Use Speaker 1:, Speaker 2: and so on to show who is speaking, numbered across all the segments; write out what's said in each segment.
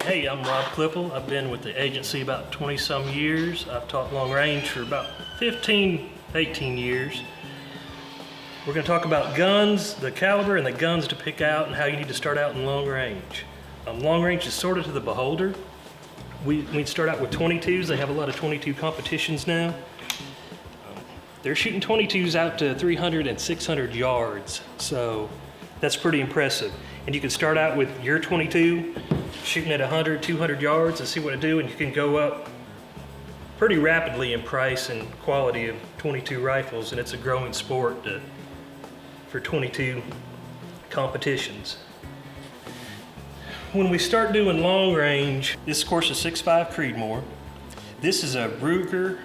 Speaker 1: Hey, I'm Rob Klippel. I've been with the agency about 20 some years. I've taught long range for about 15, 18 years. We're going to talk about guns, the caliber and the guns to pick out and how you need to start out in long range. Long range is sort of to the beholder. We start out with 22s. They have a lot of 22 competitions now. They're shooting 22s out to 300 and 600 yards. So that's pretty impressive. And you can start out with your 22, shooting at 100, 200 yards and see what it do, and you can go up pretty rapidly in price and quality of 22 rifles, and it's a growing sport for 22 competitions. When we start doing long range, this of course is 6.5 Creedmoor. This is a Ruger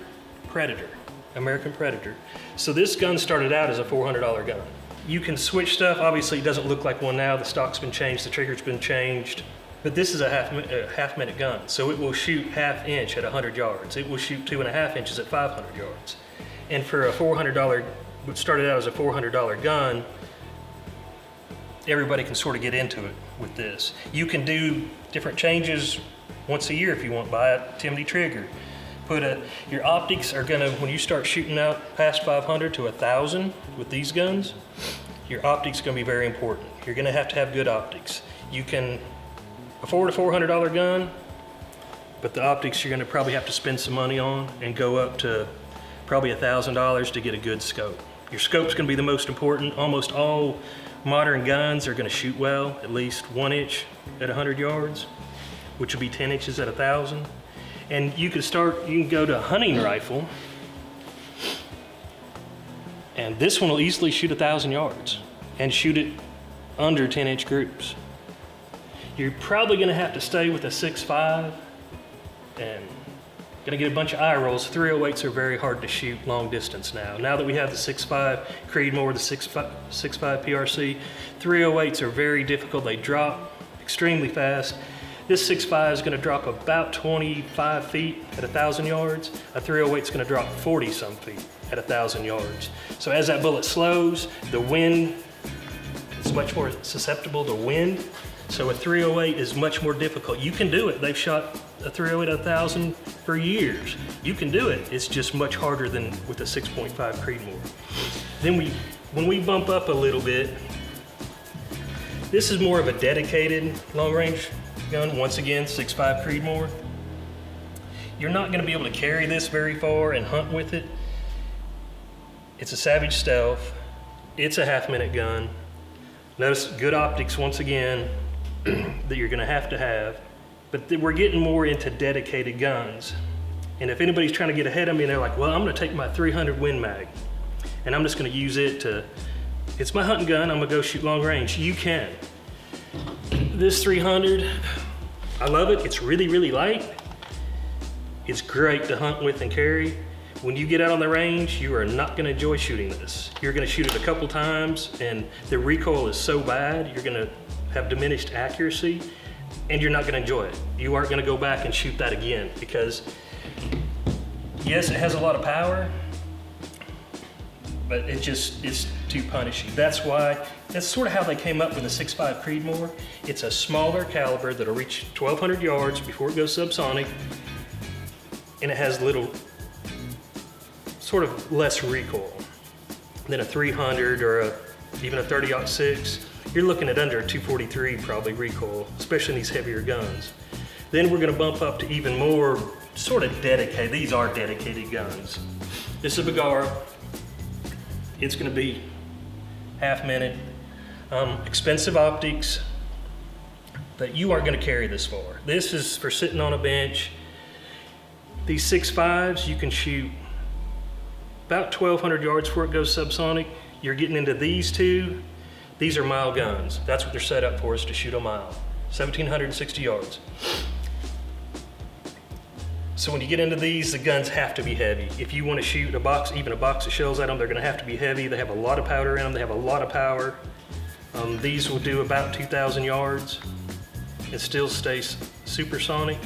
Speaker 1: Predator, American Predator. So this gun started out as a $400 gun. You can switch stuff. Obviously it doesn't look like one now. The stock's been changed, the trigger's been changed. But this is a half minute gun. So it will shoot ½ inch at 100 yards. It will shoot 2.5 inches at 500 yards. And for a $400, what started out as a $400 gun, everybody can sort of get into it with this. You can do different changes once a year if you want. Buy a Timney trigger. Your optics are gonna, when you start shooting out past 500 to 1,000 with these guns, your optics are gonna be very important. You're gonna have to have good optics. You can afford a $400 gun, but the optics you're gonna probably have to spend some money on and go up to probably $1,000 to get a good scope. Your scope's gonna be the most important. Almost all modern guns are gonna shoot well, at least 1 inch at 100 yards, which would be 10 inches at 1,000. And you can go to a hunting rifle, and this one will easily shoot 1,000 yards and shoot it under 10-inch groups. You're probably gonna have to stay with a 6.5 and gonna get a bunch of eye rolls. 308s are very hard to shoot long distance now. Now that we have the 6.5 Creedmoor, the 6.5 PRC, 308s are very difficult. They drop extremely fast. This 6.5 is gonna drop about 25 feet at 1,000 yards. A 308 is gonna drop 40 some feet at 1,000 yards. So as that bullet slows, the wind is much more susceptible to wind. So a 308 is much more difficult. You can do it. They've shot a 308 at 1,000 for years. You can do it. It's just much harder than with a 6.5 Creedmoor. Then when we bump up a little bit, this is more of a dedicated long range gun. Once again, 6.5 Creedmoor. You're not gonna be able to carry this very far and hunt with it. It's a Savage Stealth. It's a half-minute gun. Notice good optics once again that you're gonna have to have. But we're getting more into dedicated guns. And if anybody's trying to get ahead of me and they're like, well, I'm gonna take my 300 Win Mag and I'm just gonna use it it's my hunting gun, I'm gonna go shoot long range. You can. This 300, I love it. It's really, really light. It's great to hunt with and carry. When you get out on the range, you are not gonna enjoy shooting this. You're gonna shoot it a couple times and the recoil is so bad, you're gonna have diminished accuracy and you're not gonna enjoy it. You aren't gonna go back and shoot that again because yes, it has a lot of power, but it's too punishing. That's sort of how they came up with the 6.5 Creedmoor. It's a smaller caliber that'll reach 1,200 yards before it goes subsonic, and it has sort of less recoil than a 300 or even a 30-06. You're looking at under a 243 probably recoil, especially in these heavier guns. Then we're gonna bump up to even more sort of dedicated. These are dedicated guns. This is a Bergara. It's gonna be half minute. Expensive optics, but you aren't gonna carry this far. This is for sitting on a bench. These 6.5s, you can shoot about 1,200 yards before it goes subsonic. You're getting into these two. These are mile guns. That's what they're set up for, is to shoot a mile. 1,760 yards. So when you get into these, the guns have to be heavy. If you want to shoot even a box of shells at them, they're gonna have to be heavy. They have a lot of powder in them. They have a lot of power. These will do about 2,000 yards and still stay supersonic.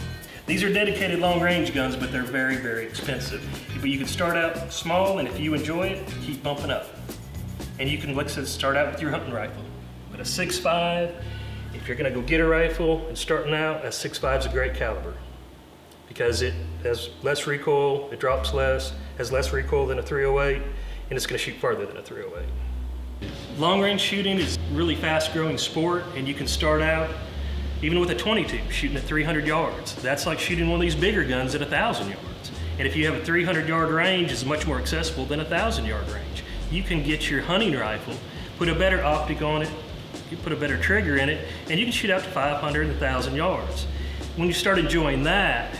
Speaker 1: These are dedicated long range guns, but they're very, very expensive. But you can start out small, and if you enjoy it, keep bumping up. And you can, like I said, start out with your hunting rifle. But a 6.5 If you're gonna go get a rifle and starting out, a 6.5 is a great caliber because it has less recoil, it drops less, has less recoil than a 308, and it's gonna shoot farther than a 308. Long range shooting is a really fast growing sport, and you can start out even with a 22 shooting at 300 yards. That's like shooting one of these bigger guns at 1,000 yards. And if you have a 300-yard range, it's much more accessible than a 1,000-yard range. You can get your hunting rifle, put a better optic on it, you put a better trigger in it, and you can shoot out to 500 and 1,000 yards. When you start enjoying that,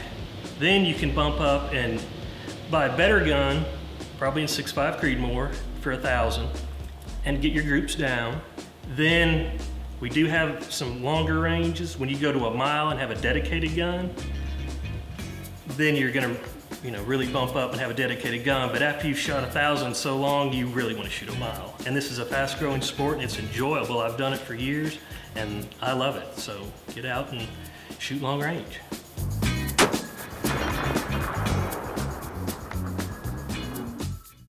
Speaker 1: then you can bump up and buy a better gun, probably in 6.5 Creedmoor for 1,000, and get your groups down. Then we do have some longer ranges. When you go to a mile and have a dedicated gun, then you're gonna really bump up and have a dedicated gun. But after you've shot 1,000 so long, you really want to shoot a mile. And this is a fast growing sport and it's enjoyable. I've done it for years and I love it. So get out and shoot long range.